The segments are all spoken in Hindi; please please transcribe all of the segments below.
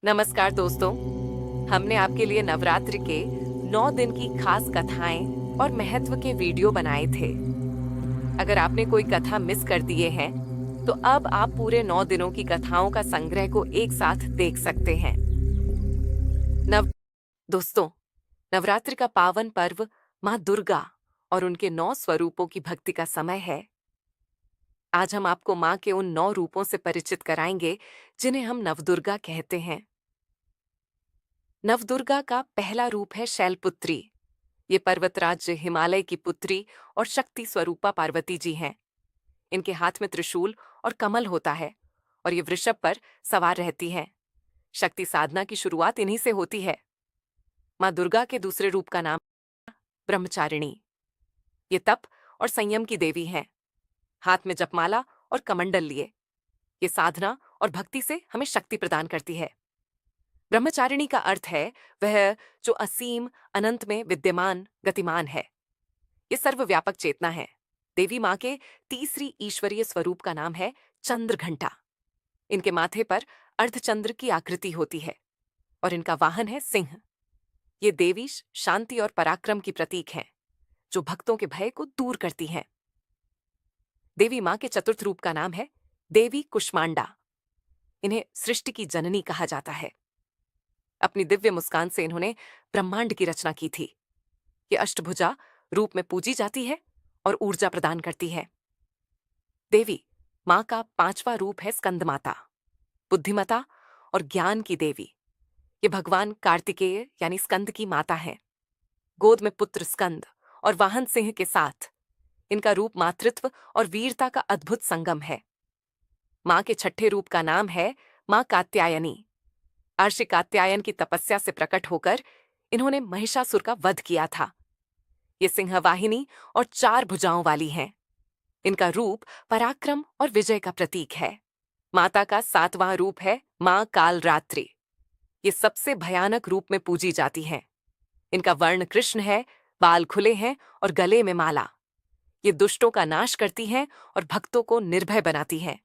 नमस्कार दोस्तों, हमने आपके लिए नवरात्रि के 9 दिन की खास कथाएं और महत्व के वीडियो बनाए थे। अगर आपने कोई कथा मिस कर दिए हैं, तो अब आप पूरे 9 दिनों की कथाओं का संग्रह को एक साथ देख सकते हैं। नव दोस्तों, नवरात्रि का पावन पर्व माँ दुर्गा और उनके 9 स्वरूपों की भक्ति का समय है। आज हम आपको माँ के उन 9 रूपों से परिचित कराएंगे जिन्हें हम नवदुर्गा कहते हैं। नवदुर्गा का पहला रूप है शैलपुत्री। ये पर्वतराज हिमालय की पुत्री और शक्ति स्वरूपा पार्वती जी हैं। इनके हाथ में त्रिशूल और कमल होता है और ये वृषभ पर सवार रहती हैं। शक्ति साधना की शुरुआत इन्हीं से होती है। माँ दुर्गा के दूसरे रूप का नाम ब्रह्मचारिणी। ये तप और संयम की देवी हैं। हाथ में जपमाला और कमंडल लिए। ये साधना और भक्ति से हमें शक्ति प्रदान करती है। ब्रह्मचारिणी का अर्थ है वह जो असीम अनंत में विद्यमान गतिमान है। ये सर्वव्यापक चेतना है। देवी माँ के तीसरी ईश्वरीय स्वरूप का नाम है चंद्रघंटा। इनके माथे पर अर्धचंद्र की आकृति होती है और इनका वाहन है सिंह। ये देवी शांति और पराक्रम की प्रतीक हैं, जो भक्तों के भय को दूर करती हैं। देवी माँ के चतुर्थ रूप का नाम है देवी कुष्मांडा। इन्हें सृष्टि की जननी कहा जाता है। अपनी दिव्य मुस्कान से इन्होंने ब्रह्मांड की रचना की थी। ये अष्टभुजा रूप में पूजी जाती है और ऊर्जा प्रदान करती है। देवी माँ का पांचवा रूप है स्कंदमाता, बुद्धिमता और ज्ञान की देवी। ये भगवान कार्तिकेय यानी स्कंद की माता है। गोद में पुत्र स्कंद और वाहन सिंह के साथ इनका रूप मातृत्व और वीरता का अद्भुत संगम है। माँ के छठे रूप का नाम है माँ कात्यायनी। अर्षि कात्यायन की तपस्या से प्रकट होकर इन्होंने महिषासुर का वध किया था। ये सिंहवाहिनी और 4 भुजाओं वाली हैं। इनका रूप पराक्रम और विजय का प्रतीक है। माता का 7वां रूप है माँ कालरात्रि। ये सबसे भयानक रूप में पूजी जाती हैं। इनका वर्ण कृष्ण है, बाल खुले हैं और गले में माला। ये दुष्टों का नाश करती हैं और भक्तों को निर्भय बनाती हैं।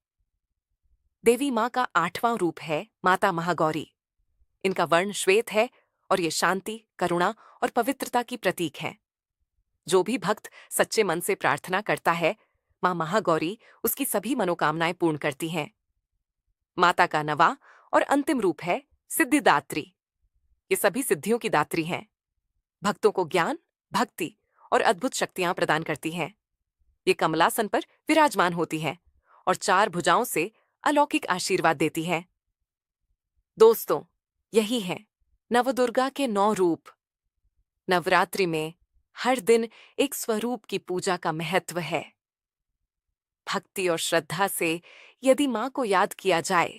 देवी माँ का 8वां रूप है माता महागौरी। इनका वर्ण श्वेत है और ये शांति, करुणा और पवित्रता की प्रतीक है। जो भी भक्त सच्चे मन से प्रार्थना करता है, माँ महागौरी उसकी सभी मनोकामनाएं पूर्ण करती हैं। माता का 9वां और अंतिम रूप है सिद्धिदात्री। ये सभी सिद्धियों की दात्री हैं। भक्तों को ज्ञान, भक्ति और अद्भुत शक्तियां प्रदान करती हैं। ये कमलासन पर विराजमान होती हैं और 4 भुजाओं से अलौकिक आशीर्वाद देती हैं। दोस्तों, यही है नवदुर्गा के 9 रूप। नवरात्रि में हर दिन एक स्वरूप की पूजा का महत्व है। भक्ति और श्रद्धा से यदि माँ को याद किया जाए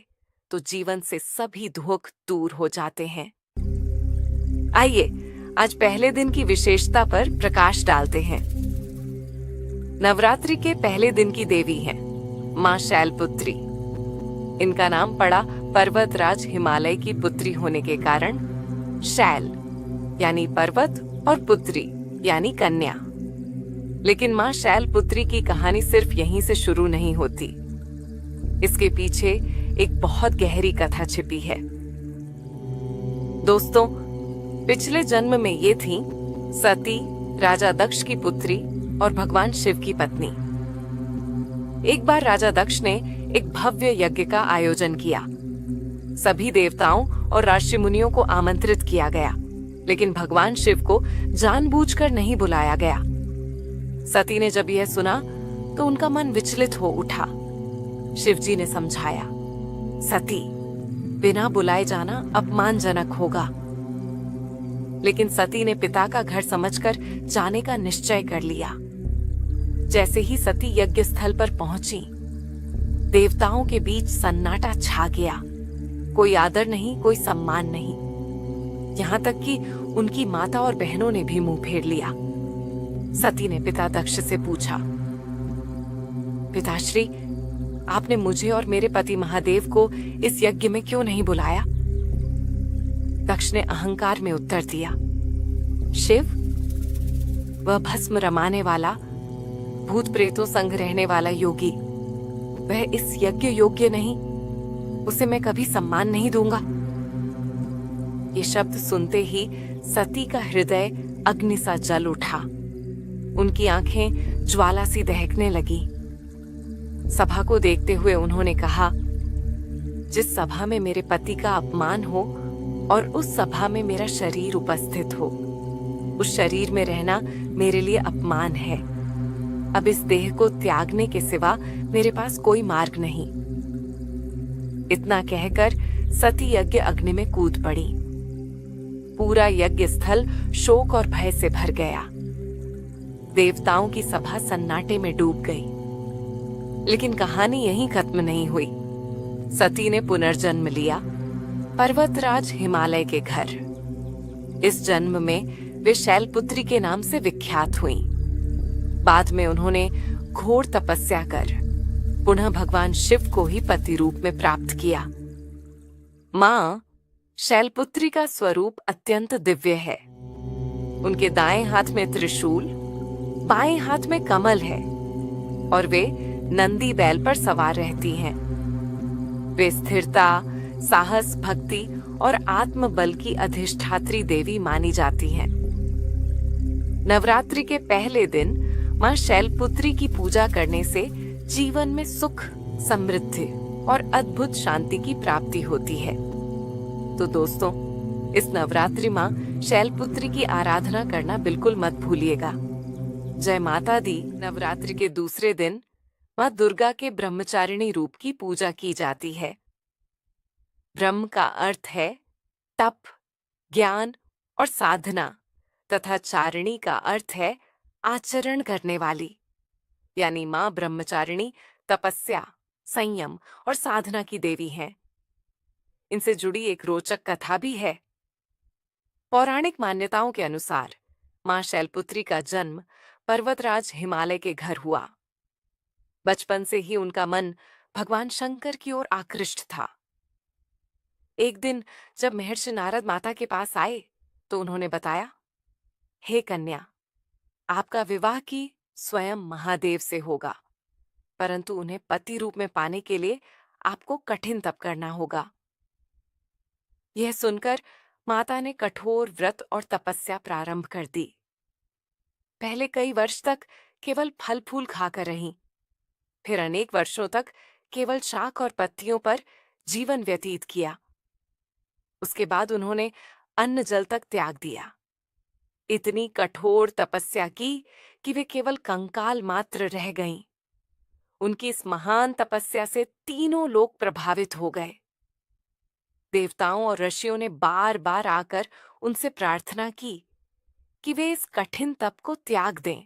तो जीवन से सभी दुख दूर हो जाते हैं। आइए आज पहले दिन की विशेषता पर प्रकाश डालते हैं। नवरात्रि के पहले दिन की देवी हैं माँ शैलपुत्री। इनका नाम पड़ा पर्वतराज हिमालय की पुत्री होने के कारण शैल यानी पर्वत और पुत्री यानी कन्या। लेकिन माँ शैलपुत्री की कहानी सिर्फ यहीं से शुरू नहीं होती। इसके पीछे एक बहुत गहरी कथा छिपी है। दोस्तों, पिछले जन्म में ये थी सती, राजा दक्ष की पुत्री और भगवान शिव की पत्नी। एक बार राजा दक्ष ने एक भव्य यज्ञ का आयोजन किया। सभी देवताओं और ऋषि मुनियों को आमंत्रित किया गया, लेकिन भगवान शिव को जानबूझकर नहीं बुलाया गया। सती ने जब यह सुना तो उनका मन विचलित हो उठा। शिवजी ने समझाया, सती, बिना बुलाए जाना अपमानजनक होगा। लेकिन सती ने पिता का घर समझकर जाने का निश्चय कर लिया। जैसे ही सती यज्ञ स्थल पर पहुंची, देवताओं के बीच सन्नाटा छा गया। कोई आदर नहीं, कोई सम्मान नहीं। यहां तक कि उनकी माता और बहनों ने भी मुंह फेर लिया। सती ने पिता दक्ष से पूछा, पिताश्री, आपने मुझे और मेरे पति महादेव को इस यज्ञ में क्यों नहीं बुलाया? दक्ष ने अहंकार में उत्तर दिया, शिव, वह भस्म रमाने वाला, भूत प्रेतों संग रहने वाला योगी, वह इस यज्ञ योग्य नहीं। उसे मैं कभी सम्मान नहीं दूंगा। ये शब्द सुनते ही सती का हृदय अग्नि सा जल उठा। उनकी आंखें ज्वाला सी दहकने लगी। सभा को देखते हुए उन्होंने कहा, जिस सभा में मेरे पति का अपमान हो और उस सभा में मेरा शरीर उपस्थित हो, उस शरीर में रहना मेरे लिए अपमान है। अब इस देह को त्यागने के सिवा मेरे पास कोई मार्ग नहीं। इतना कहकर सती यज्ञ अग्नि में कूद पड़ी। पूरा यज्ञ स्थल शोक और भय से भर गया। देवताओं की सभा सन्नाटे में डूब गई। लेकिन कहानी यहीं खत्म नहीं हुई। सती ने पुनर्जन्म लिया, पर्वतराज हिमालय के घर। इस जन्म में वे शैलपुत्री के नाम से विख्यात हुईं। बाद में उन्होंने घोर तपस्या कर पुनः भगवान शिव को ही पति रूप में प्राप्त किया। मां शैलपुत्री का स्वरूप अत्यंत दिव्य है। उनके दाएं हाथ में त्रिशूल, बाएं हाथ में कमल है और वे नंदी बैल पर सवार रहती हैं। वे स्थिरता, साहस, भक्ति और आत्मबल की अधिष्ठात्री देवी मानी जाती हैं। नवरात्रि के पहले दिन मां शैलपुत्री की पूजा करने से जीवन में सुख, समृद्धि और अद्भुत शांति की प्राप्ति होती है। तो दोस्तों, इस नवरात्रि मां शैलपुत्री की आराधना करना बिल्कुल मत भूलिएगा। जय माता दी। नवरात्रि के दूसरे दिन मां दुर्गा के ब्रह्मचारिणी रूप की पूजा की जाती है। ब्रह्म का अर्थ है तप, ज्ञान और साधना तथा चारिणी का अर्थ है आचरण करने वाली। यानी मां ब्रह्मचारिणी तपस्या, संयम और साधना की देवी हैं। इनसे जुड़ी एक रोचक कथा भी है। पौराणिक मान्यताओं के अनुसार मां शैलपुत्री का जन्म पर्वतराज हिमालय के घर हुआ। बचपन से ही उनका मन भगवान शंकर की ओर आकृष्ट था। एक दिन जब महर्षि नारद माता के पास आए तो उन्होंने बताया, हे कन्या, आपका विवाह की स्वयं महादेव से होगा, परंतु उन्हें पति रूप में पाने के लिए आपको कठिन तप करना होगा। यह सुनकर माता ने कठोर व्रत और तपस्या प्रारंभ कर दी। पहले कई वर्ष तक केवल फल फूल खाकर रहीं, फिर अनेक वर्षों तक केवल शाक और पत्तियों पर जीवन व्यतीत किया। उसके बाद उन्होंने अन्न जल तक त्याग दिया। इतनी कठोर तपस्या की कि वे केवल कंकाल मात्र रह गईं। उनकी इस महान तपस्या से तीनों लोग प्रभावित हो गए। देवताओं और ऋषियों ने बार बार आकर उनसे प्रार्थना की कि वे इस कठिन तप को त्याग दें,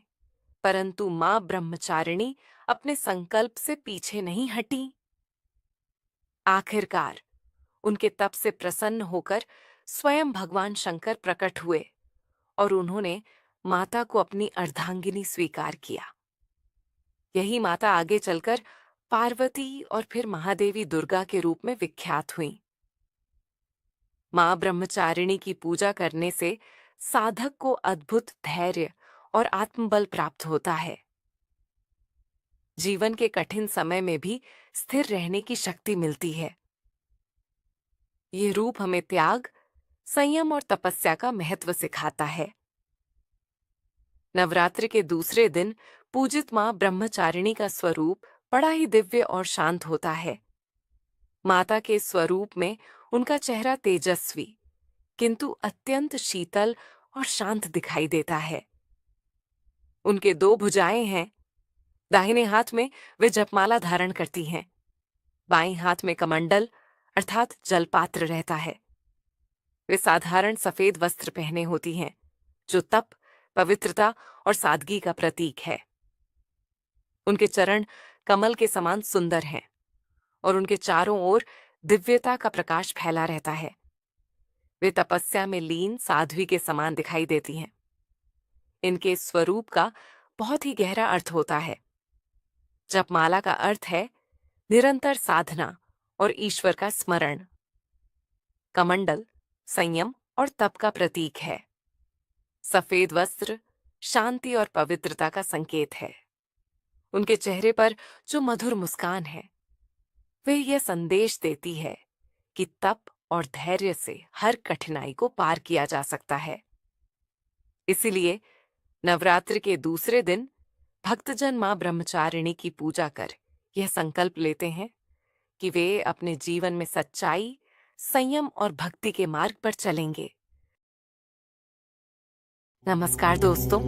परंतु मां ब्रह्मचारिणी अपने संकल्प से पीछे नहीं हटी। आखिरकार उनके तप से प्रसन्न होकर स्वयं भगवान शंकर प्रकट हुए और उन्होंने माता को अपनी अर्धांगिनी स्वीकार किया। यही माता आगे चलकर पार्वती और फिर महादेवी दुर्गा के रूप में विख्यात हुईं। मां ब्रह्मचारिणी की पूजा करने से साधक को अद्भुत धैर्य और आत्मबल प्राप्त होता है। जीवन के कठिन समय में भी स्थिर रहने की शक्ति मिलती है। ये रूप हमें त्याग, संयम और तपस्या का महत्व सिखाता है। नवरात्रि के दूसरे दिन पूजित मां ब्रह्मचारिणी का स्वरूप बड़ा ही दिव्य और शांत होता है। माता के स्वरूप में उनका चेहरा तेजस्वी किंतु अत्यंत शीतल और शांत दिखाई देता है। उनके दो भुजाएं हैं। दाहिने हाथ में वे जपमाला धारण करती हैं, बाएं हाथ में कमंडल अर्थात जलपात्र रहता है। वे साधारण सफेद वस्त्र पहने होती हैं, जो तप, पवित्रता और सादगी का प्रतीक है। उनके चरण कमल के समान सुंदर हैं और उनके चारों ओर दिव्यता का प्रकाश फैला रहता है। वे तपस्या में लीन साध्वी के समान दिखाई देती हैं। इनके स्वरूप का बहुत ही गहरा अर्थ होता है। जपमाला का अर्थ है निरंतर साधना और ईश्वर का स्मरण। कमंडल संयम और तप का प्रतीक है। सफेद वस्त्र शांति और पवित्रता का संकेत है। उनके चेहरे पर जो मधुर मुस्कान है, वे यह संदेश देती है कि तप और धैर्य से हर कठिनाई को पार किया जा सकता है। इसीलिए नवरात्र के दूसरे दिन भक्तजन मां ब्रह्मचारिणी की पूजा कर यह संकल्प लेते हैं कि वे अपने जीवन में सच्चाई, संयम और भक्ति के मार्ग पर चलेंगे। नमस्कार दोस्तों,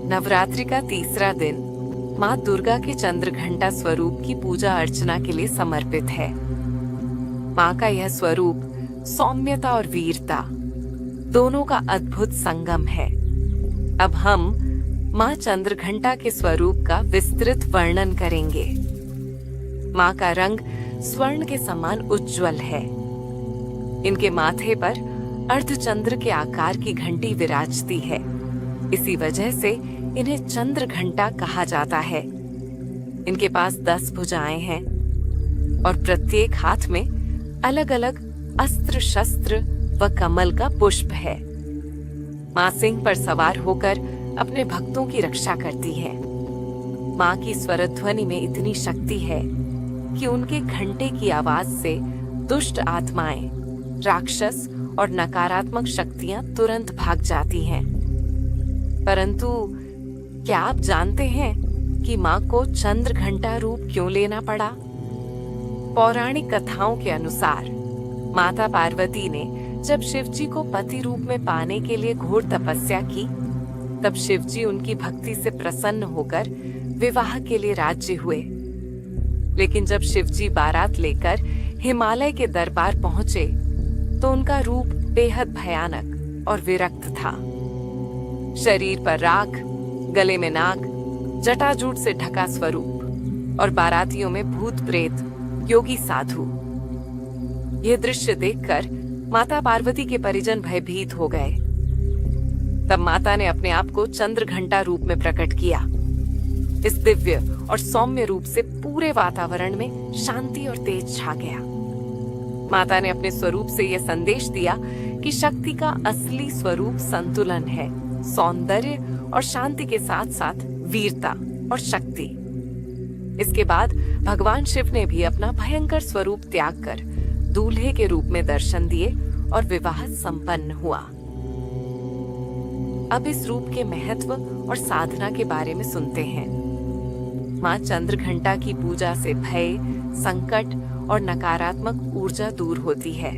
नवरात्रि का तीसरा दिन मां दुर्गा के चंद्रघंटा स्वरूप की पूजा अर्चना के लिए समर्पित है। मां का यह स्वरूप सौम्यता और वीरता दोनों का अद्भुत संगम है। अब हम मां चंद्रघंटा के स्वरूप का विस्तृत वर्णन करेंगे। मां का रंग स्वर्ण के समान उज्जवल है। इनके माथे पर अर्धचंद्र के आकार की घंटी विराजती है। इसी वजह से इन्हें चंद्रघंटा कहा जाता है। इनके पास 10 भुजाएं हैं और प्रत्येक हाथ में अलग अलग अस्त्र शस्त्र व कमल का पुष्प है। मां सिंह पर सवार होकर अपने भक्तों की रक्षा करती है। मां की स्वरध्वनि में इतनी शक्ति है कि उनके घंटे की आवाज से दुष्ट आत्माएं, राक्षस और नकारात्मक शक्तियां तुरंत भाग जाती हैं। परंतु क्या आप जानते हैं कि मां को चंद्रघंटा रूप क्यों लेना पड़ा? पौराणिक कथाओं के अनुसार माता पार्वती ने जब शिवजी को पति रूप में पाने के लिए घोर तपस्या की, तब शिवजी उनकी भक्ति से प्रसन्न होकर विवाह के लिए राजी हुए। लेकिन जब शिवजी बारात लेकर हिमालय के दरबार पहुंचे तो उनका रूप बेहद भयानक और विरक्त था। शरीर पर राख, गले में नाग, जटाजूट से ढका स्वरूप और बारातियों में भूत प्रेत, योगी साधु। यह दृश्य देखकर माता पार्वती के परिजन भयभीत हो गए। तब माता ने अपने आप को चंद्रघंटा रूप में प्रकट किया। इस दिव्य और सौम्य रूप से पूरे वातावरण में शांति और तेज छा गया। माता ने अपने स्वरूप से यह संदेश दिया कि शक्ति का असली स्वरूप संतुलन है, सौंदर्य और शांति के साथ साथ वीरता और शक्ति। इसके बाद भगवान शिव ने भी अपना भयंकर स्वरूप त्याग कर दूल्हे के रूप में दर्शन दिए और विवाह संपन्न हुआ। अब इस रूप के महत्व और साधना के बारे में सुनते हैं। मां चंद्रघंटा की पूजा से भय, संकट और नकारात्मक ऊर्जा दूर होती है।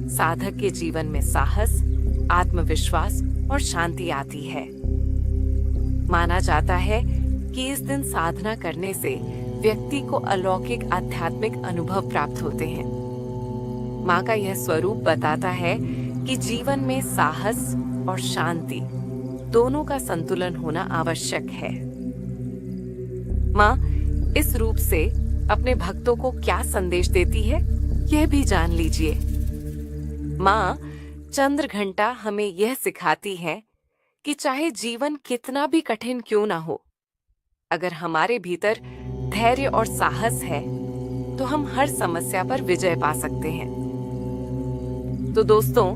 साधक के जीवन में साहस, आत्मविश्वास और शांति आती है। माना जाता है कि इस दिन साधना करने से व्यक्ति को अलौकिक आध्यात्मिक अनुभव प्राप्त होते हैं। मां का यह स्वरूप बताता है कि जीवन में साहस और शांति दोनों का संतुलन होना आवश्यक है। मां इस रूप से अपने भक्तों को क्या संदेश देती है, यह भी जान लीजिए। मां चंद्रघंटा हमें यह सिखाती है कि चाहे जीवन कितना भी कठिन क्यों ना हो, अगर हमारे भीतर धैर्य और साहस है तो हम हर समस्या पर विजय पा सकते हैं। तो दोस्तों,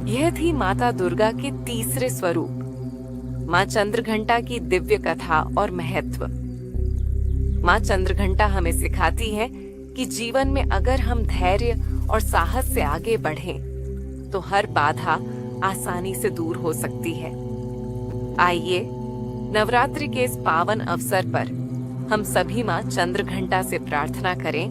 यह थी माता दुर्गा के तीसरे स्वरूप, मां चंद्रघंटा की दिव्य कथा और महत्व। मां चंद्रघंटा हमें सिखाती है कि जीवन में अगर हम धैर्य और साहस से आगे बढ़ें तो हर बाधा आसानी से दूर हो सकती है। आइए नवरात्रि के इस पावन अवसर पर हम सभी मां चंद्रघंटा से प्रार्थना करें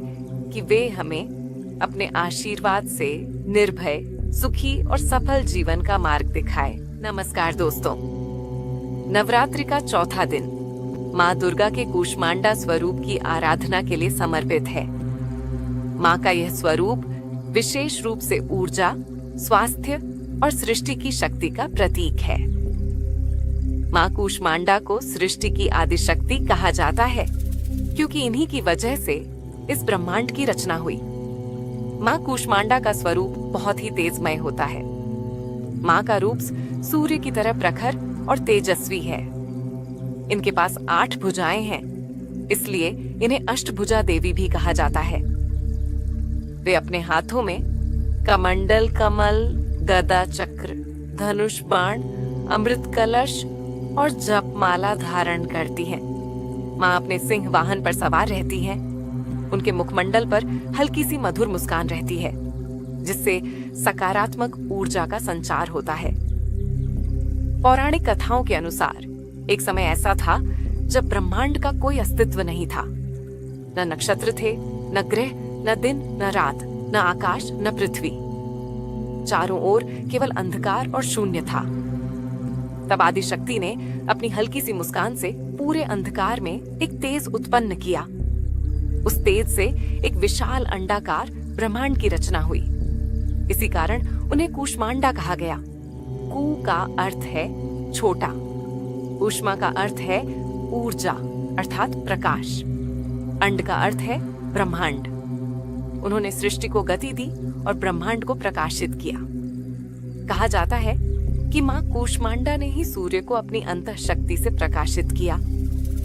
कि वे हमें अपने आशीर्वाद से निर्भय, सुखी और सफल जीवन का मार्ग दिखाए। नमस्कार दोस्तों, नवरात्रि का चौथा दिन मां दुर्गा के कूष्मांडा स्वरूप की आराधना के लिए समर्पित है। मां का यह स्वरूप विशेष रूप से ऊर्जा, स्वास्थ्य और सृष्टि की शक्ति का प्रतीक है। मां कूष्मांडा को सृष्टि की आदि शक्ति कहा जाता है क्योंकि इन्हीं की वजह से इस ब्रह्मांड की रचना हुई। मां कूष्मांडा का स्वरूप बहुत ही तेजमय होता है। मां का रूप सूर्य की तरह प्रखर और तेजस्वी है। इनके पास 8 भुजाएं हैं, इसलिए इन्हें अष्टभुजा देवी भी कहा जाता है। वे अपने हाथों में कमंडल, कमल, गदा, चक्र, धनुष, बाण, अमृत कलश और जपमाला धारण करती हैं। मां अपने सिंह वाहन पर सवार रहती हैं। उनके मुखमंडल पर हल्की सी मधुर मुस्कान रहती है जिससे सकारात्मक ऊर्जा का संचार होता है। पौराणिक कथाओं के अनुसार एक समय ऐसा था जब ब्रह्मांड का कोई अस्तित्व नहीं था। न नक्षत्र थे, न ग्रह, न दिन, न रात, न आकाश, न पृथ्वी। चारों ओर केवल अंधकार और शून्य था। तब आदिशक्ति ने अपनी हल्की सी मुस्कान से पूरे अंधकार में एक तेज उत्पन्न किया। उस तेज से एक विशाल अंडाकार ब्रह्मांड की रचना हुई। इसी कारण उन्हें कूष्मांडा कहा गया। कू का अर्थ है छोटा, ऊष्मा का अर्थ है ऊर्जा अर्थात प्रकाश, अंड का अर्थ है ब्रह्मांड। उन्होंने सृष्टि को गति दी और ब्रह्मांड को प्रकाशित किया। कहा जाता है कि मां कूष्मांडा ने ही सूर्य को अपनी अंतःशक्ति से प्रकाशित किया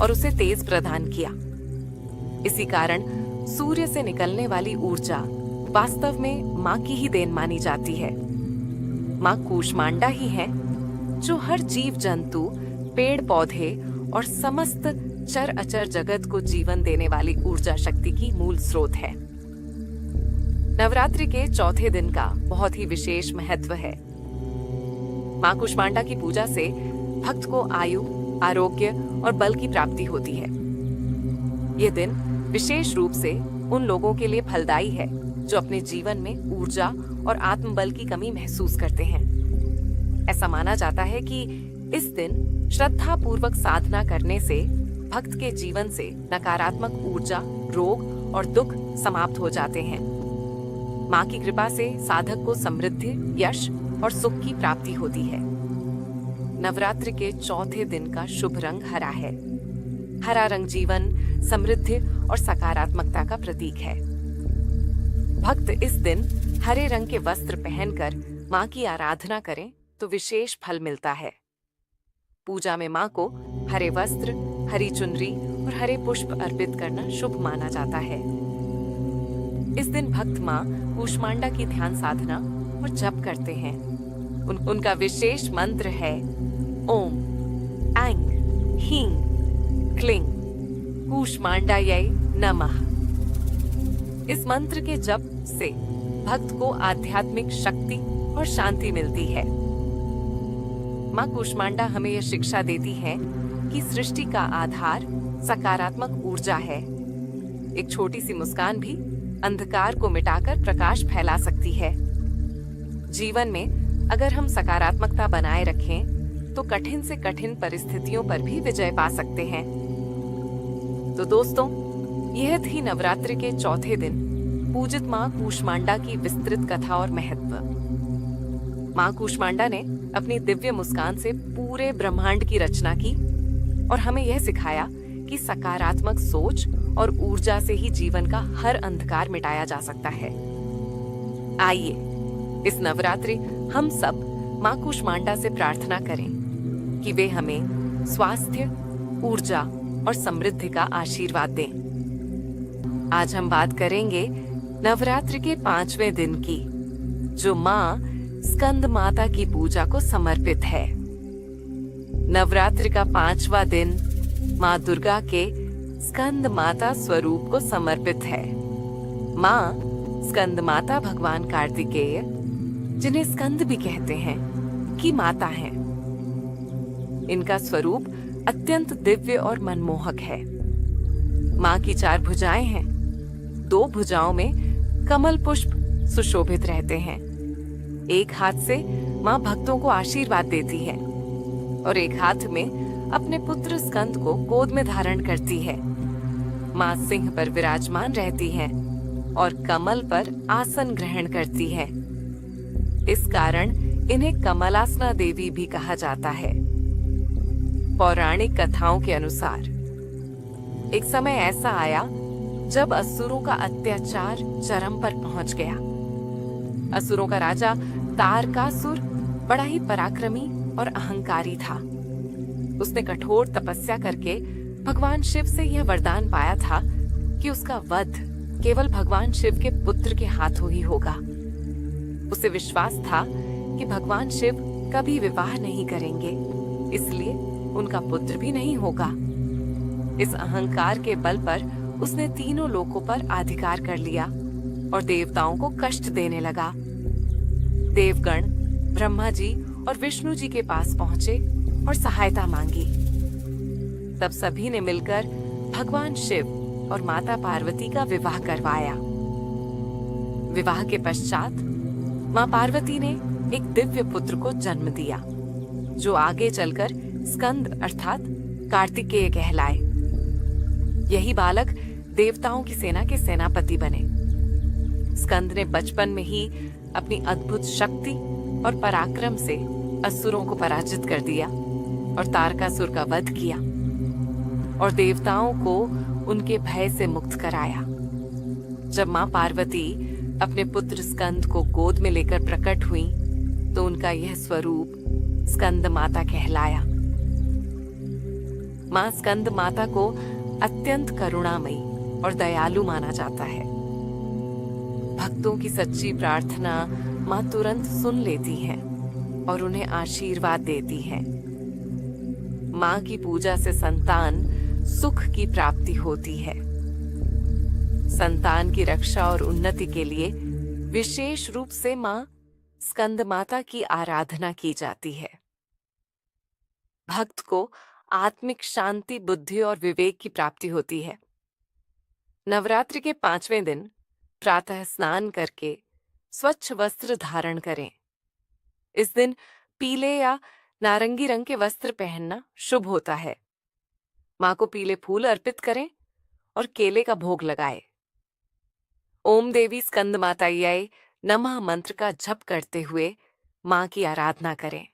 और उसे तेज प्रदान किया। इसी कारण सूर्य से निकलने वाली ऊर्जा वास्तव में मां की ही देन मानी जाती है। मां कूष्मांडा ही है जो हर जीव जंतु, पेड़ पौधे और समस्त चर अचर जगत को जीवन देने वाली ऊर्जा शक्ति की मूल स्रोत है। नवरात्रि के चौथे दिन का बहुत ही विशेष महत्व है। मां कूष्मांडा की पूजा से भक्त को आयु, आरोग्य और बल की प्राप्ति होती है। यह दिन विशेष रूप से उन लोगों के लिए फलदायी है जो अपने जीवन में ऊर्जा और आत्मबल की कमी महसूस करते हैं। ऐसा माना जाता है कि इस दिन श्रद्धा पूर्वक साधना करने से भक्त के जीवन से नकारात्मक ऊर्जा, रोग और दुख समाप्त हो जाते हैं। मां की कृपा से साधक को समृद्धि, यश और सुख की प्राप्ति होती है। नवरात्रि के चौथे दिन का शुभ रंग हरा है। हरा रंग जीवन, समृद्धि और सकारात्मकता का प्रतीक है। भक्त इस दिन हरे रंग के वस्त्र पहनकर मां की आराधना करें तो विशेष फल मिलता है। पूजा में मां को हरे वस्त्र, हरी चुनरी और हरे पुष्प अर्पित करना शुभ माना जाता है। इस दिन भक्त मां कूष्मांडा की ध्यान साधना और जप करते हैं। उनका विशेष मंत्र है ओम ऐंग हींग क्लिंग कूष्मांडायै नमः। इस मंत्र के जप से भक्त को आध्यात्मिक शक्ति और शांति मिलती है। मां कूष्मांडा हमें यह शिक्षा देती है कि सृष्टि का आधार सकारात्मक ऊर्जा है। एक छोटी सी मुस्कान भी अंधकार को मिटाकर प्रकाश फैला सकती है। जीवन में अगर हम सकारात्मकता बनाए रखें तो कठिन से कठिन परिस्थितियों पर भी विजय पा सकते हैं। तो दोस्तों, यह थी नवरात्रि के चौथे दिन पूजित मां कूष्मांडा की विस्तृत कथा और महत्व। मां कूष्मांडा ने अपनी दिव्य मुस्कान से पूरे ब्रह्मांड की रचना की और हमें यह सिखाया कि सकारात्मक सोच और ऊर्जा से ही जीवन का हर अंधकार मिटाया जा सकता है। आइए इस नवरात्रि हम सब मां कूष्मांडा से प्रार्थना करें कि वे हमें स्वास्थ्य, ऊर्जा और समृद्धि का आशीर्वाद दें। आज हम बात करेंगे नवरात्रि के 5वें दिन की, जो मां स्कंद माता की पूजा को समर्पित है। नवरात्रि का 5वां दिन मां दुर्गा के स्कंद माता स्वरूप को समर्पित है। मां स्कंद माता भगवान कार्तिकेय, जिन्हें स्कंद भी कहते हैं, की माता हैं। इनका स्वरूप अत्यंत दिव्य और मनमोहक है। मां की 4 भुजाएं हैं। 2 भुजाओं में कमल पुष्प सुशोभित रहते हैं। एक हाथ से मां भक्तों को आशीर्वाद देती है और एक हाथ में अपने पुत्र स्कंद को गोद में धारण करती है। मां सिंह पर विराजमान रहती हैं और कमल पर आसन ग्रहण करती है। इस कारण इन्हें कमलासना देवी भी कहा जाता है। पौराणिक कथाओं के अनुसार एक समय ऐसा आया जब असुरों का अत्याचार चरम पर पहुंच गया। असुरों का राजा तारकासुर बड़ा ही पराक्रमी और अहंकारी था। उसने कठोर तपस्या करके भगवान शिव से यह वरदान पाया था कि उसका वध केवल भगवान शिव के पुत्र के हाथों ही होगा। उसे विश्वास था कि भगवान शिव कभी विवाह नहीं करेंगे, इसलिए उनका पुत्र भी नहीं होगा। इस अहंकार के बल पर उसने तीनों लोकों पर अधिकार कर लिया और देवताओं को कष्ट देने लगा। देवगण ब्रह्मा जी और विष्णु जी के पास पहुंचे और सहायता मांगी। तब सभी ने मिलकर भगवान शिव और माता पार्वती का विवाह करवाया। विवाह के पश्चात मां पार्वती ने एक दिव्य पुत्र को जन्म दिया, जो आगे चलकर स्कंद अर्थात कार्तिकेय कहलाए। यही बालक देवताओं की सेना के सेनापति बने। स्कंद ने बचपन में ही अपनी अद्भुत शक्ति और पराक्रम से असुरों को पराजित कर दिया और तारकासुर का वध किया और देवताओं को उनके भय से मुक्त कराया। जब मां पार्वती अपने पुत्र स्कंद को गोद में लेकर प्रकट हुई तो उनका यह स्वरूप स्कंद माता कहलाया। मां स्कंद माता को अत्यंत करुणामयी और दयालु माना जाता है। भक्तों की सच्ची प्रार्थना मां तुरंत सुन लेती है और उन्हें आशीर्वाद देती है। मां की पूजा से संतान सुख की प्राप्ति होती है। संतान की रक्षा और उन्नति के लिए विशेष रूप से मां स्कंद माता की आराधना की जाती है। भक्त को आत्मिक शांति, बुद्धि और विवेक की प्राप्ति होती है। नवरात्रि के 5वें दिन प्रातः स्नान करके स्वच्छ वस्त्र धारण करें। इस दिन पीले या नारंगी रंग के वस्त्र पहनना शुभ होता है। मां को पीले फूल अर्पित करें और केले का भोग लगाएं। ओम देवी स्कंद मातायै नमः मंत्र का जप करते हुए मां की आराधना करें।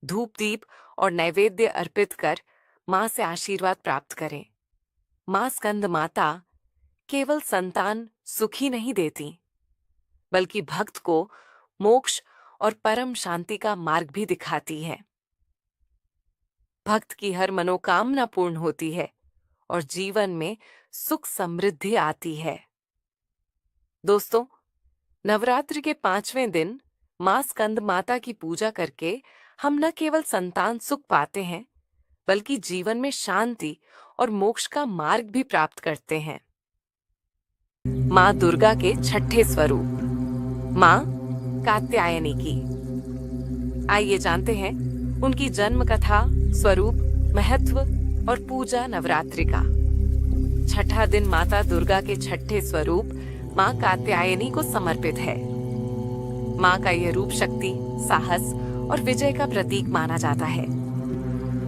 धूप दीप और नैवेद्य अर्पित कर मां से आशीर्वाद प्राप्त करें। मां स्कंद माता केवल संतान सुख ही नहीं देती, बल्कि भक्त को मोक्ष और परम शांति का मार्ग भी दिखाती है। भक्त की हर मनोकामना पूर्ण होती है और जीवन में सुख समृद्धि आती है। दोस्तों, नवरात्रि के 5वें दिन मां स्कंद माता की पूजा करके हम न केवल संतान सुख पाते हैं, बल्कि जीवन में शांति और मोक्ष का मार्ग भी प्राप्त करते हैं। मां दुर्गा के छठे स्वरूप मां कात्यायनी की आइए जानते हैं उनकी जन्म कथा, स्वरूप, महत्व और पूजा नवरात्रि का। छठा दिन माता दुर्गा के छठे स्वरूप मां कात्यायनी को समर्पित है। मां का यह रूप शक्ति, साहस और विजय का प्रतीक माना जाता है।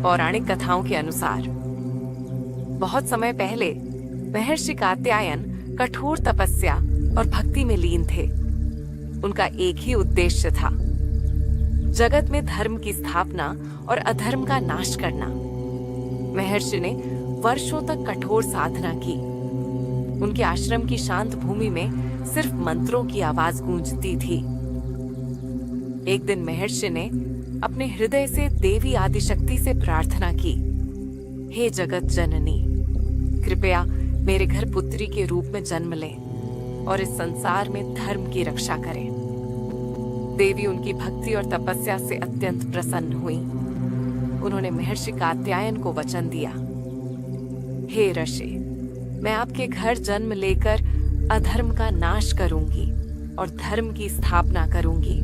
पौराणिक कथाओं के अनुसार बहुत समय पहले महर्षि कात्यायन कठोर तपस्या और भक्ति में लीन थे। उनका एक ही उद्देश्य था, जगत में धर्म की स्थापना और अधर्म का नाश करना। महर्षि ने वर्षों तक कठोर साधना की। उनके आश्रम की शांत भूमि में सिर्फ मंत्रों की आवाज गूंजती थी। एक दिन महर्षि ने अपने हृदय से देवी आदिशक्ति से प्रार्थना की, हे जगत जननी, कृपया मेरे घर पुत्री के रूप में जन्म लें और इस संसार में धर्म की रक्षा करें। देवी उनकी भक्ति और तपस्या से अत्यंत प्रसन्न हुई। उन्होंने महर्षि कात्यायन को वचन दिया, हे ऋषि, मैं आपके घर जन्म लेकर अधर्म का नाश करूंगी और धर्म की स्थापना करूंगी।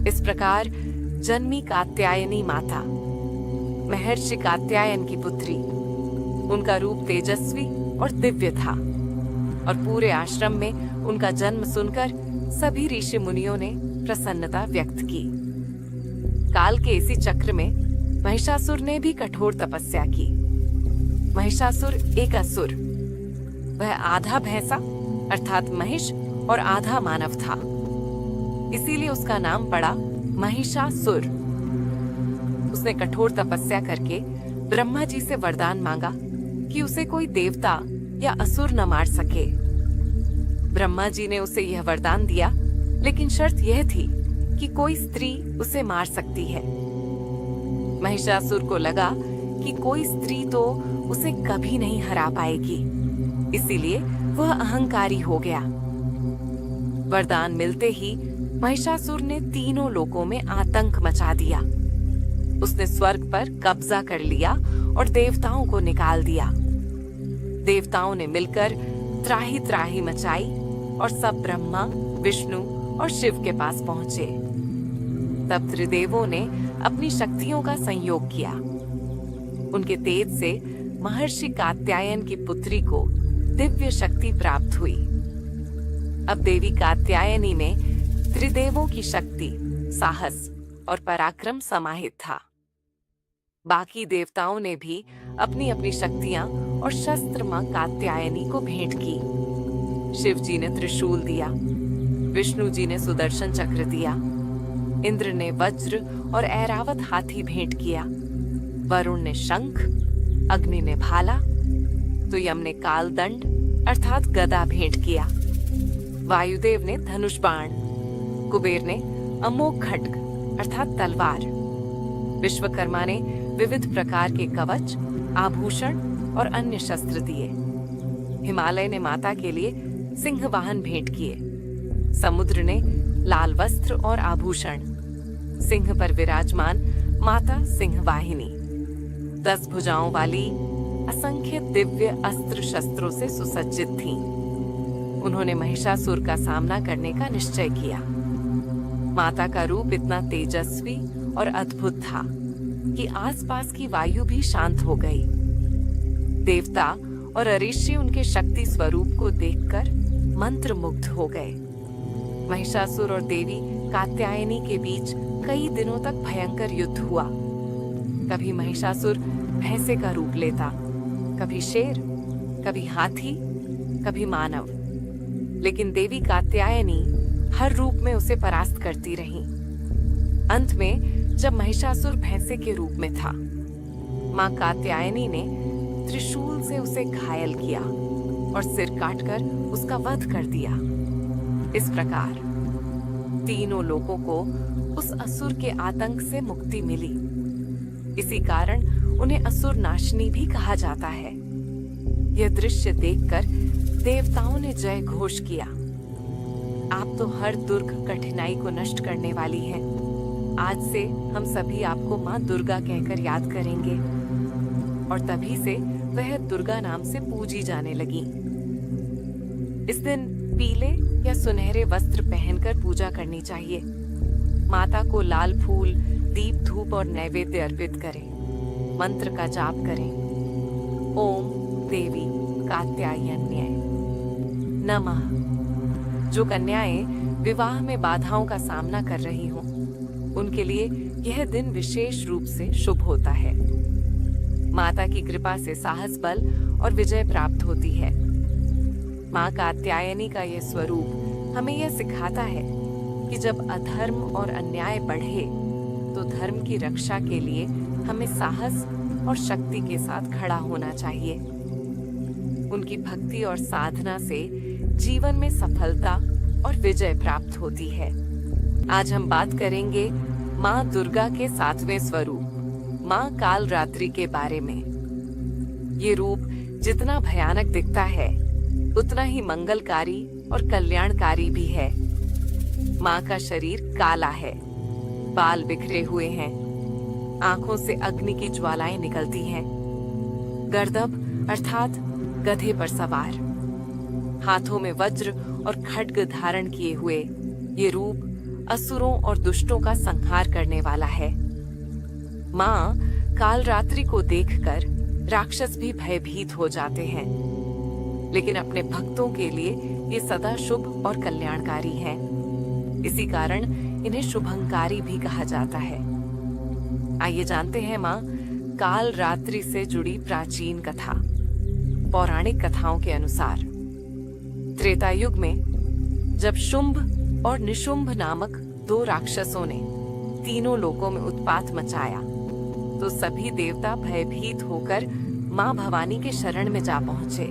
इस प्रकार जन्मी कात्यायनी माता महर्षि कात्यायन की पुत्री। उनका रूप तेजस्वी और दिव्य था और पूरे आश्रम में उनका जन्म सुनकर सभी ऋषि मुनियों ने प्रसन्नता व्यक्त की। काल के इसी चक्र में महिषासुर ने भी कठोर तपस्या की। महिषासुर एक असुर, वह आधा भैंसा अर्थात महिष और आधा मानव था, इसीलिए उसका नाम पड़ा महिषासुर। उसने कठोर तपस्या करके ब्रह्मा जी से वरदान मांगा कि उसे कोई देवता या असुर न मार सके। ब्रह्मा जी ने उसे यह वरदान दिया, लेकिन शर्त यह थी कि कोई स्त्री उसे मार सकती है। महिषासुर को लगा कि कोई स्त्री तो उसे कभी नहीं हरा पाएगी, इसीलिए वह अहंकारी हो गया। वरदान मिलते ही महिषासुर ने तीनों लोकों में आतंक मचा दिया। उसने स्वर्ग पर कब्जा कर लिया और देवताओं को निकाल दिया। देवताओं ने मिलकर त्राही त्राही मचाई और सब ब्रह्मा, विष्णु और शिव के पास पहुंचे। तब त्रिदेवों ने अपनी शक्तियों का संयोग किया। उनके तेज से महर्षि कात्यायन की पुत्री को दिव्य शक्ति प्राप्त हुई। अब देवी कात्यायनी में त्रिदेवों की शक्ति, साहस और पराक्रम समाहित था। बाकी देवताओं ने भी अपनी अपनी शक्तियां और शस्त्र मां कात्यायनी को भेंट की। शिव जी ने त्रिशूल दिया, विष्णु जी ने सुदर्शन चक्र दिया, इंद्र ने वज्र और ऐरावत हाथी भेंट किया, वरुण ने शंख, अग्नि ने भाला, तो यम ने कालदंड अर्थात गदा भेंट किया। वायुदेव ने धनुष बाण, कुबेर ने अमोघ खड्ग अर्थात तलवार, विश्वकर्मा ने विविध प्रकार के कवच, आभूषण और अन्य शस्त्र दिए। हिमालय ने माता के लिए सिंह वाहन भेंट किए। समुद्र ने लाल वस्त्र और आभूषण, सिंह पर विराजमान माता सिंह वाहिनी 10 भुजाओं वाली असंख्य दिव्य अस्त्र शस्त्रों से सुसज्जित थीं। उन्होंने महिषासुर का सामना करने का निश्चय किया। माता का रूप इतना तेजस्वी और अद्भुत था कि आसपास की वायु भी शांत हो गई। देवता और ऋषि उनके शक्ति स्वरूप को देखकर मंत्रमुग्ध हो गए। महिषासुर और देवी कात्यायनी के बीच कई दिनों तक भयंकर युद्ध हुआ। कभी महिषासुर भैंसे का रूप लेता, कभी शेर, कभी हाथी, कभी मानव, लेकिन देवी कात्यायनी हर रूप में उसे परास्त करती रही। अंत में जब महिषासुर भैंसे के रूप में था, मां कात्यायनी ने त्रिशूल से उसे घायल किया और सिर काटकर उसका वध कर दिया। इस प्रकार तीनों लोगों को उस असुर के आतंक से मुक्ति मिली। इसी कारण उन्हें असुर नाशनी भी कहा जाता है। यह दृश्य देखकर देवताओं ने जय घोष किया। आप तो हर दुर्ग कठिनाई को नष्ट करने वाली हैं। आज से हम सभी आपको मां दुर्गा कहकर याद करेंगे। और तभी से वह दुर्गा नाम से पूजी जाने लगी। इस दिन पीले या सुनहरे वस्त्र पहनकर पूजा करनी चाहिए। माता को लाल फूल, दीप, धूप और नैवेद्य अर्पित करें। मंत्र का जाप करें। ओम देवी कात्यायन्यै नमः। जो कन्याएं विवाह में बाधाओं का सामना कर रही हों, उनके लिए यह दिन विशेष रूप से शुभ होता है। माता की कृपा से साहस, बल और विजय प्राप्त होती है। मां कात्यायनी का यह स्वरूप हमें यह सिखाता है कि जब अधर्म और अन्याय बढ़े तो धर्म की रक्षा के लिए हमें साहस और शक्ति के साथ खड़ा होना चाहिए। उनकी भक्ति और साधना से जीवन में सफलता और विजय प्राप्त होती है। आज हम बात करेंगे मां दुर्गा के 7वें स्वरूप मां कालरात्रि के बारे में। ये रूप जितना भयानक दिखता है, उतना ही मंगलकारी और कल्याणकारी भी है। मां का शरीर काला है, बाल बिखरे हुए हैं, आंखों से अग्नि की ज्वालाएं निकलती हैं। गर्दभ अर्थात गधे पर सवार, हाथों में वज्र और खड्ग धारण किए हुए ये रूप असुरों और दुष्टों का संहार करने वाला है। मां कालरात्रि को देखकर राक्षस भी भयभीत हो जाते हैं, लेकिन अपने भक्तों के लिए ये सदा शुभ और कल्याणकारी है। इसी कारण इन्हें शुभंकारी भी कहा जाता है। आइए जानते हैं मां कालरात्रि से जुड़ी प्राचीन कथा। पौराणिक कथाओं के अनुसार त्रेता युग में जब शुंभ और निशुंभ नामक 2 राक्षसों ने तीनों लोकों में उत्पात मचाया, तो सभी देवता भयभीत होकर मां भवानी के शरण में जा पहुंचे।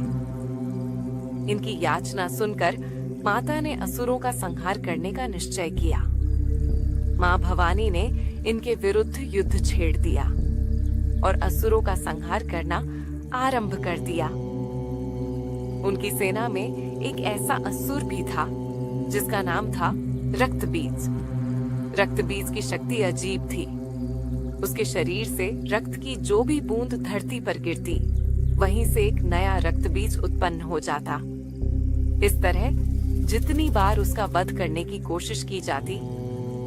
इनकी याचना सुनकर माता ने असुरों का संहार करने का निश्चय किया। मां भवानी ने इनके विरुद्ध युद्ध छेड़ दिया और असुरों का संहार करना आरंभ कर दिया। उनकी सेना में एक ऐसा असुर भी था जिसका नाम था रक्तबीज। रक्तबीज की शक्ति अजीब थी। उसके शरीर से रक्त की जो भी बूंद धरती पर गिरती, वहीं से एक नया रक्तबीज उत्पन्न हो जाता। इस तरह जितनी बार उसका वध करने की कोशिश की जाती,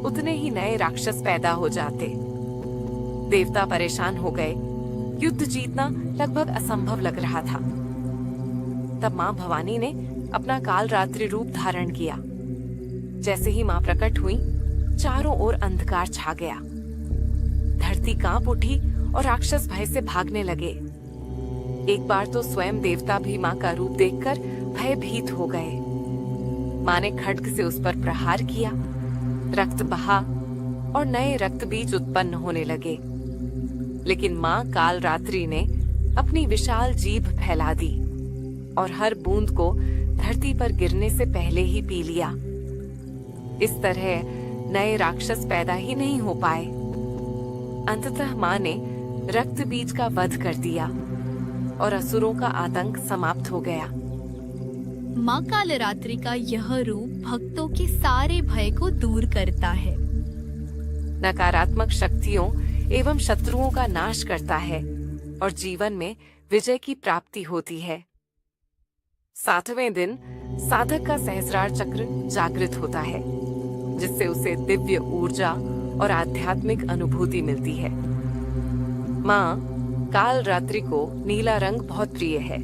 उतने ही नए राक्षस पैदा हो जाते। देवता परेशान हो गए। युद्ध जीतना लगभग असंभव लग रहा था। तब मां भवानी ने अपना कालरात्रि रूप धारण किया। जैसे ही मां प्रकट हुई, चारों ओर अंधकार छा गया। धरती कांप उठी और राक्षस भय से भागने लगे। एक बार तो स्वयं देवता भी मां का रूप देखकर भयभीत हो गए। मां ने खड्ग से उस पर प्रहार किया। रक्त बहा और नए रक्त बीज उत्पन्न होने लगे। लेकिन मां कालरात्रि ने अपनी विशाल जीभ फैला दी और हर बूंद को धरती पर गिरने से पहले ही पी लिया। इस तरह नए राक्षस पैदा ही नहीं हो पाए। अंततः मां ने रक्त बीज का वध कर दिया और असुरों का आतंक समाप्त हो गया। मां कालरात्रि का यह रूप भक्तों के सारे भय को दूर करता है, नकारात्मक शक्तियों एवं शत्रुओं का नाश करता है और जीवन में विजय की प्राप्ति होती है। 7वें दिन साधक का सहस्रार चक्र जागृत होता है, जिससे उसे दिव्य ऊर्जा और आध्यात्मिक अनुभूति मिलती है। मां कालरात्रि को नीला रंग बहुत प्रिय है,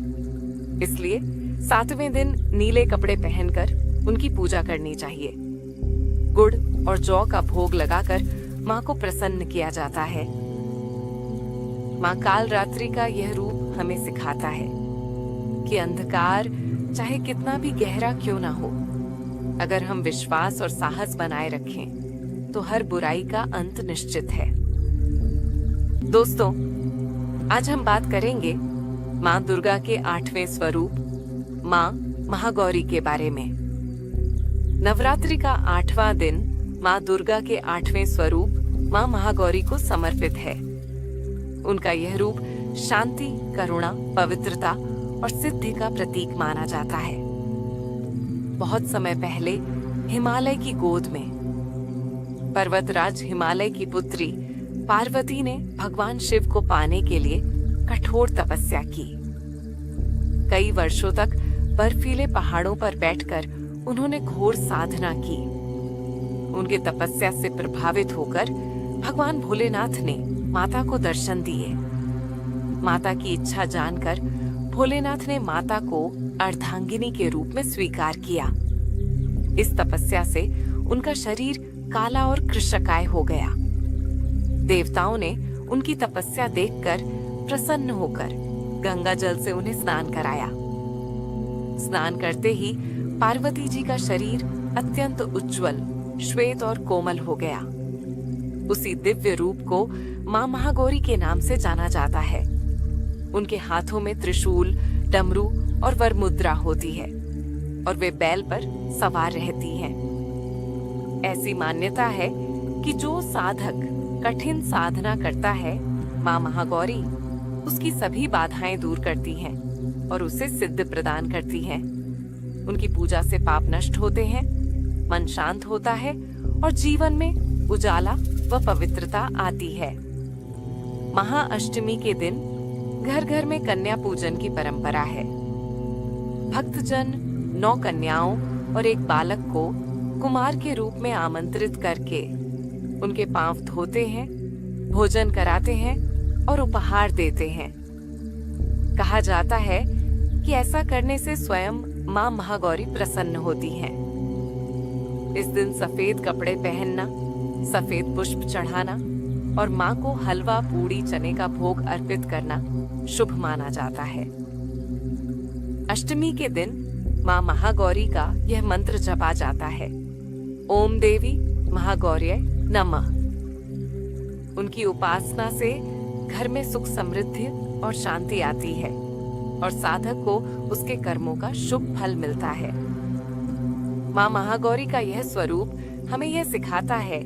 इसलिए 7वें दिन नीले कपड़े पहनकर उनकी पूजा करनी चाहिए। गुड़ और जौ का भोग लगाकर मां को प्रसन्न किया जाता है। मां कालरात्रि का यह रूप हमें सिखाता है कि अंधकार चाहे कितना भी गहरा क्यों ना हो, अगर हम विश्वास और साहस बनाए रखें तो हर बुराई का अंत निश्चित है। दोस्तों, आज हम बात करेंगे मां दुर्गा के 8वें स्वरूप मां महागौरी के बारे में। नवरात्रि का 8वां दिन मां दुर्गा के 8वें स्वरूप मां महागौरी को समर्पित है। उनका यह रूप शांति, करुणा, पवित्रता और सिद्धि का प्रतीक माना जाता है। बहुत समय पहले हिमालय की गोद में पर्वतराज हिमालय की पुत्री पार्वती ने भगवान शिव को पाने के लिए कठोर तपस्या की। कई वर्षों तक बर्फीले पहाड़ों पर बैठकर उन्होंने घोर साधना की। उनके तपस्या से प्रभावित होकर भगवान भोलेनाथ ने माता को दर्शन दिए। माता की इच्छा जानकर भोलेनाथ ने माता को अर्धांगिनी के रूप में स्वीकार किया। इस तपस्या से उनका शरीर काला और कृशकाय हो गया। देवताओं ने उनकी तपस्या देखकर प्रसन्न होकर गंगा जल से उन्हें स्नान कराया। स्नान करते ही पार्वती जी का शरीर अत्यंत उज्जवल, श्वेत और कोमल हो गया। उसी दिव्य रूप को मां महागौरी के नाम से जाना जाता है। उनके हाथों में त्रिशूल, डमरू और वरमुद्रा होती है और वे बैल पर सवार रहती हैं। ऐसी मान्यता है कि जो साधक कठिन साधना करता है, मां महागौरी उसकी सभी बाधाएं दूर करती हैं और उसे सिद्ध प्रदान करती हैं। उनकी पूजा से पाप नष्ट होते हैं, मन शांत होता है और जीवन में उजाला व पवित्रता आती है। महाअष्टमी के दिन घर घर में कन्या पूजन की परंपरा है। भक्तजन 9 कन्याओं और एक बालक को कुमार के रूप में आमंत्रित करके उनके पांव धोते हैं, भोजन कराते हैं और उपहार देते हैं। कहा जाता है कि ऐसा करने से स्वयं मां महागौरी प्रसन्न होती हैं। इस दिन सफेद कपड़े पहनना, सफेद पुष्प चढ़ाना और मां को हलवा, पूड़ी, चने का भोग अर्पित करना शुभ माना जाता है। अष्टमी के दिन मां महागौरी का यह मंत्र जपा जाता है, ओम देवी महागौर्यै नमः। उनकी उपासना से घर में सुख, समृद्धि और शांति आती है और साधक को उसके कर्मों का शुभ फल मिलता है। मां महागौरी का यह स्वरूप हमें यह सिखाता है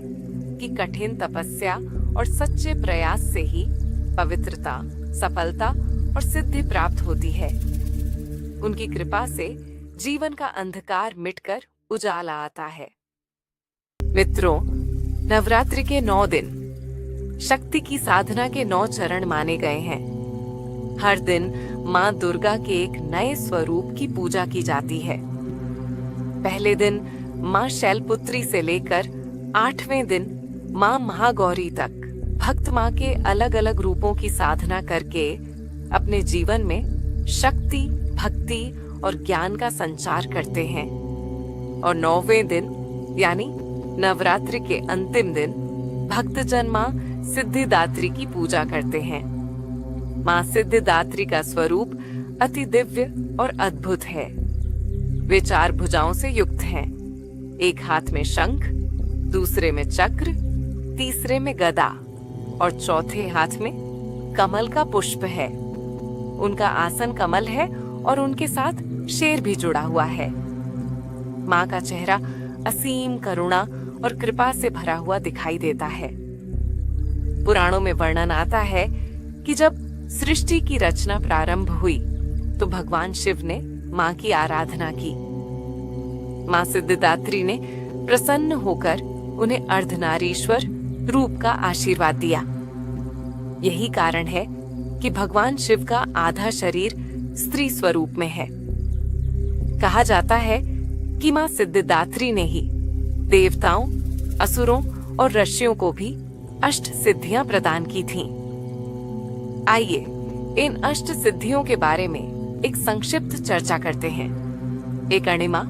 कि कठिन तपस्या और सच्चे प्रयास से ही पवित्रता, सफलता और सिद्धि प्राप्त होती है। उनकी कृपा से जीवन का अंधकार मिटकर उजाला आता है। मित्रों, नवरात्रि के 9 दिन शक्ति की साधना के 9 चरण माने गए हैं। हर दिन मां दुर्गा के एक नए स्वरूप की पूजा की जाती है। पहले दिन माँ शैलपुत्री से लेकर 8वें दिन माँ महागौरी तक भक्त माँ के अलग अलग रूपों की साधना करके अपने जीवन में शक्ति, भक्ति और ज्ञान का संचार करते हैं। और 9वें दिन यानी नवरात्रि के अंतिम दिन भक्तजन माँ सिद्धिदात्री की पूजा करते हैं। माँ सिद्धिदात्री का स्वरूप अति दिव्य और अद्भुत है। वे 4 भुजाओं से युक्त हैं। एक हाथ में शंख, दूसरे में चक्र, तीसरे में गदा और चौथे हाथ में कमल का पुष्प है। उनका आसन कमल है और उनके साथ शेर भी जुड़ा हुआ है। माँ का चेहरा असीम करुणा और कृपा से भरा हुआ दिखाई देता है। पुराणों में वर्णन आता है कि जब सृष्टि की रचना प्रारंभ हुई तो भगवान शिव ने माँ की आराधना की। माँ सिद्धिदात्री ने प्रसन्न होकर उन्हें अर्धनारीश्वर रूप का आशीर्वाद दिया। यही कारण है कि भगवान शिव का आधा शरीर स्त्री स्वरूप में है। कहा जाता है कि माँ सिद्धिदात्री ने ही देवताओं, असुरों और ऋषियों को भी अष्ट सिद्धियां प्रदान की थीं। आइए इन अष्ट सिद्धियों के बारे में एक संक्षिप्त चर्चा करते हैं। एक अणिमा,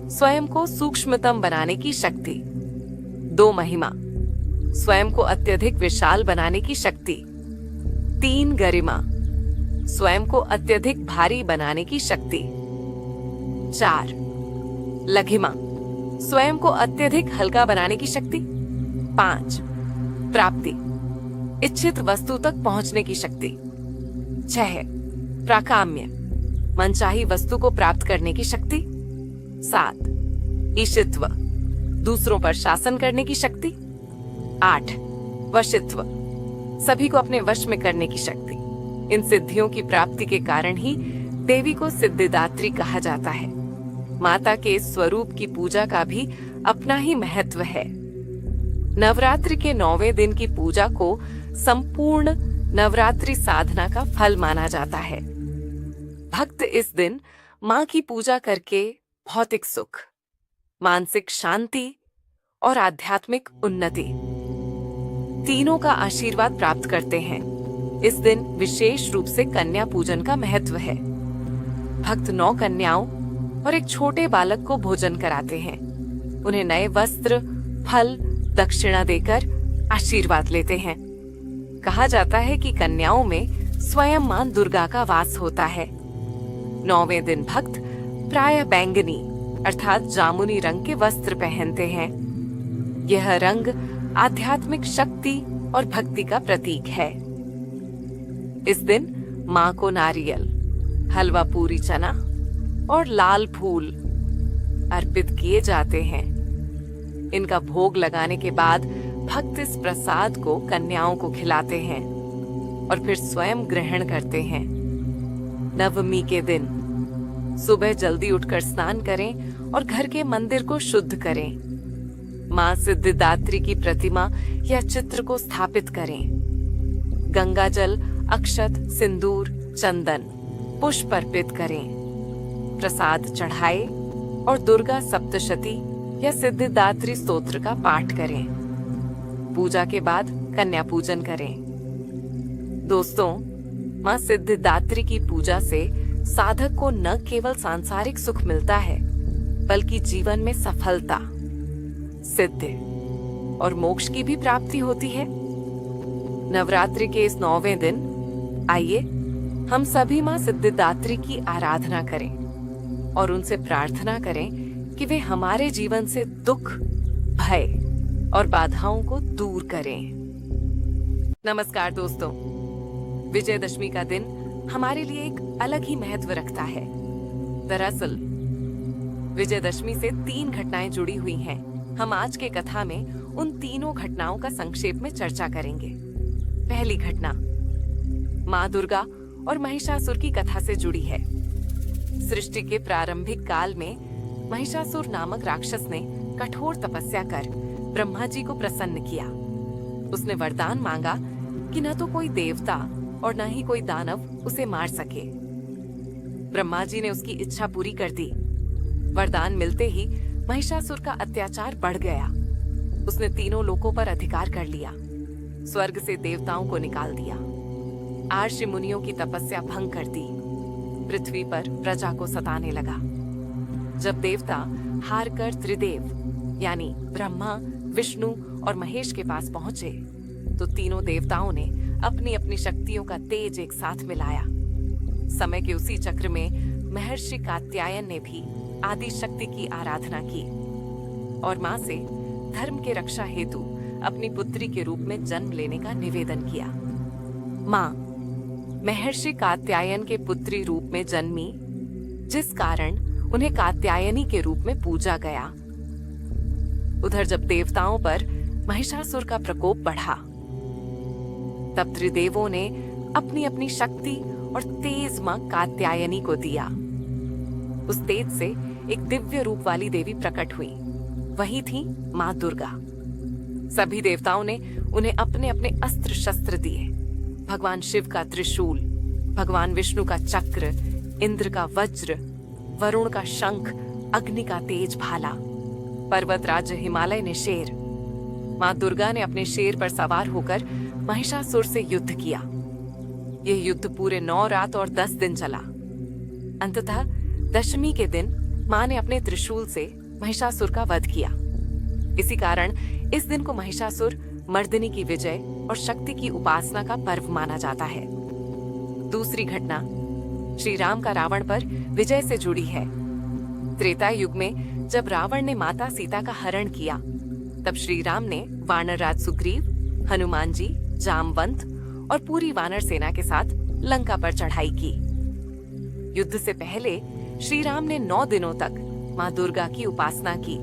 स्वयं को सूक्ष्मतम बनाने की शक्ति। 2 महिमा, स्वयं को अत्यधिक विशाल बनाने की शक्ति। 3 गरिमा, स्वयं को अत्यधिक भारी बनाने की शक्ति। 4 लघिमा, स्वयं को अत्यधिक हल्का बनाने की शक्ति। 5 प्राप्ति, इच्छित वस्तु तक पहुंचने की शक्ति। 6 प्राकाम्य, मनचाही वस्तु को प्राप्त करने की शक्ति। 7 ईशित्व, दूसरों पर शासन करने की शक्ति। 8 वशित्व, सभी को अपने वश में करने की शक्ति। इन सिद्धियों की प्राप्ति के कारण ही देवी को सिद्धिदात्री कहा जाता है। माता के इस स्वरूप की पूजा का भी अपना ही महत्व है। नवरात्रि के 9वें दिन की पूजा को संपूर्ण नवरात्रि साधना का फल माना जाता है। भक्त इस दिन माँ की पूजा करके भौतिक सुख, मानसिक शांति और आध्यात्मिक उन्नति तीनों का आशीर्वाद प्राप्त करते हैं। इस दिन विशेष रूप से कन्या पूजन का महत्व है। भक्त 9 कन्याओं और एक छोटे बालक को भोजन कराते हैं। उन्हें नए वस्त्र, फल, दक्षिणा देकर आशीर्वाद लेते हैं। कहा जाता है कि कन्याओं में स्वयं मां दुर्गा का वास होता है। 9वें दिन भक्त प्रायः बैंगनी अर्थात जामुनी रंग के वस्त्र पहनते हैं। यह रंग आध्यात्मिक शक्ति और भक्ति का प्रतीक है। इस दिन मां को नारियल, हलवा पूरी चना और लाल फूल अर्पित किए जाते हैं। इनका भोग लगाने के बाद भक्त इस प्रसाद को कन्याओं को खिलाते हैं और फिर स्वयं ग्रहण करते हैं। नवमी के दिन सुबह जल्दी उठकर स्नान करें और घर के मंदिर को शुद्ध करें। मां सिद्धिदात्री की प्रतिमा या चित्र को स्थापित करें। गंगा जल, अक्षत, सिंदूर, चंदन, पुष्प अर्पित करें। प्रसाद चढ़ाए और दुर्गा सप्तशती या सिद्धिदात्री स्तोत्र का पाठ करें। पूजा के बाद कन्या पूजन करें। दोस्तों, मां सिद्धिदात्री की पूजा से साधक को न केवल सांसारिक सुख मिलता है बल्कि जीवन में सफलता, सिद्धि और मोक्ष की भी प्राप्ति होती है। नवरात्रि के इस 9वें दिन आइए हम सभी मां सिद्धिदात्री की आराधना करें और उनसे प्रार्थना करें कि वे हमारे जीवन से दुख, भय और बाधाओं को दूर करें। नमस्कार दोस्तों, विजयदशमी का दिन हमारे लिए एक अलग ही महत्व रखता है। दरअसल विजयदशमी से 3 घटनाएं जुड़ी हुई हैं। हम आज के कथा में उन तीनों घटनाओं का संक्षेप में चर्चा करेंगे। पहली घटना माँ दुर्गा और महिषासुर की कथा से जुड़ी है। सृष्टि के प्रारंभिक काल में महिषासुर नामक राक्षस ने कठोर तपस्या कर ब्रह्मा जी को प्रसन्न किया। उसने वरदान मांगा कि न तो कोई देवता और न ही कोई दानव उसे मार सके। ब्रह्मा जी ने उसकी इच्छा पूरी कर दी। वरदान मिलते ही महिषासुर का अत्याचार बढ़ गया। उसने तीनों लोकों पर अधिकार कर लिया, स्वर्ग से देवताओं को निकाल दिया, आर्षि मुनियों की तपस्या भंग कर दी, पृथ्वी पर प्रजा को सताने लगा। जब देवता हार कर त्रिदेव यानी ब्रह्मा, विष्णु और महेश के पास पहुंचे तो तीनों देवताओं ने अपनी अपनी शक्तियों का तेज एक साथ मिलाया। समय के उसी चक्र में महर्षि कात्यायन ने भी आदि शक्ति की आराधना की और मां से धर्म के रक्षा हेतु अपनी पुत्री के रूप में जन्म लेने का निवेदन किया। मां महर्षि कात्यायन के पुत्री रूप में जन्मी, जिस कारण उन्हें कात्यायनी के रूप में पूजा गया। उधर जब देवताओं पर महिषासुर का प्रकोप बढ़ा तब त्रिदेवों ने अपनी अपनी शक्ति और तेज मां कात्यायनी को दिया। उस तेज से एक दिव्य रूप वाली देवी प्रकट हुई, वही थी मां दुर्गा। सभी देवताओं ने उन्हें अपने अपने अस्त्र शस्त्र दिए। भगवान शिव का त्रिशूल, भगवान विष्णु का चक्र, इंद्र का वज्र, वरुण का शंख, अग्नि का तेज भाला, पर्वत राज्य हिमालय ने शेर। मां दुर्गा ने अपने शेर पर सवार होकर महिषासुर से युद्ध किया। यह युद्ध पूरे 9 रात और 10 दिन चला। अंततः दशमी के दिन मां ने अपने त्रिशूल से महिषासुर का वध किया। इसी कारण इस दिन को महिषासुर मर्दिनी की विजय और शक्ति की उपासना का पर्व माना जाता है। दूसरी घटना श्री राम का रावण पर विजय से जुड़ी है। त्रेता युग में जब रावण ने माता सीता का हरण किया तब श्री राम ने वानर राज सुग्रीव, हनुमान जी, जामवंत और पूरी वानर सेना के साथ लंका पर चढ़ाई की। युद्ध से पहले श्री राम ने 9 दिनों तक मां दुर्गा की उपासना की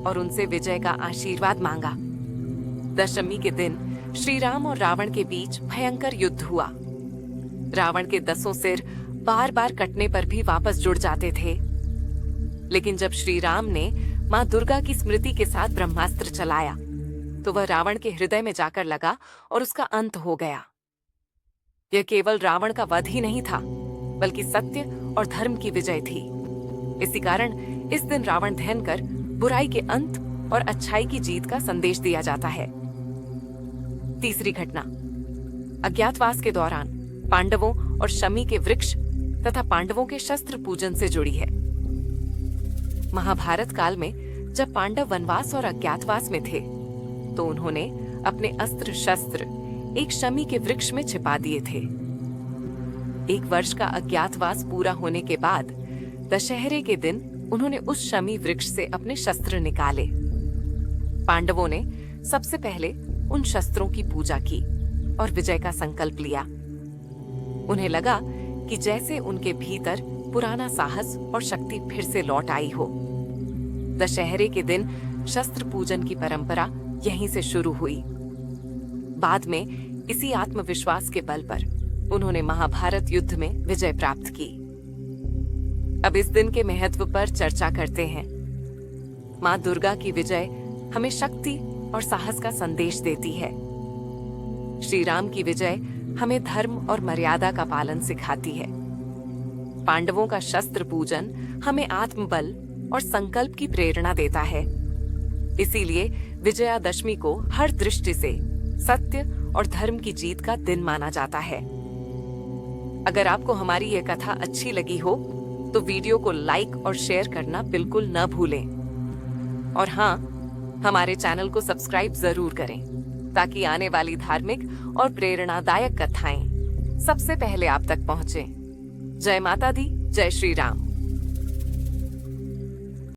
और उनसे विजय का आशीर्वाद मांगा। दशमी के दिन श्री राम और रावण के बीच भयंकर युद्ध हुआ। रावण के 10 सिर बार बार कटने पर भी वापस जुड़ जाते थे, लेकिन जब श्री राम ने मां दुर्गा की स्मृति के साथ ब्रह्मास्त्र चलाया तो वह रावण के हृदय में जाकर लगा और उसका अंत हो गया। यह केवल रावण का वध ही नहीं था, बल्कि सत्य और धर्म की विजय थी। इसी कारण इस दिन रावण दहन कर बुराई के अंत और अच्छाई की जीत का संदेश दिया जाता है। तीसरी घटना अज्ञातवास के दौरान पांडवों और शमी के वृक्ष तथा पांडवों के शस्त्र पूजन से जुड़ी है। महाभारत काल में जब पांडव वनवास और अज्ञातवास में थे तो उन्होंने अपने अस्त्र शस्त्र एक शमी के वृक्ष में छिपा दिए थे। 1 वर्ष का अज्ञातवास पूरा होने के बाद दशहरे के दिन उन्होंने उस शमी वृक्ष से अपने शस्त्र निकाले। पांडवों ने सबसे पहले उन शस्त्रों की पूजा की और विजय का संकल्प लिया। उन्हें लगा कि जैसे उनके भीतर पुराना साहस और शक्ति फिर से लौट आई हो। दशहरे के दिन शस्त्र पूजन की परंपरा यहीं से शुरू हुई। बाद में इसी आत्मविश्वास के बल पर उन्होंने महाभारत युद्ध में विजय प्राप्त की। अब इस दिन के महत्व पर चर्चा करते हैं। मां दुर्गा की विजय हमें शक्ति और साहस का संदेश देती है। श्री राम की विजय हमें धर्म और मर्यादा का पालन सिखाती है। पांडवों का शस्त्र पूजन हमें आत्मबल और संकल्प की प्रेरणा देता है। इसीलिए विजयादशमी को हर दृष्टि से सत्य और धर्म की जीत का दिन माना जाता है। अगर आपको हमारी यह कथा अच्छी लगी हो तो वीडियो को लाइक और शेयर करना बिल्कुल न भूलें। और हाँ, हमारे चैनल को सब्सक्राइब जरूर करें ताकि आने वाली धार्मिक और प्रेरणादायक कथाएं सबसे पहले आप तक पहुंचे। जय माता दी, जय श्री राम।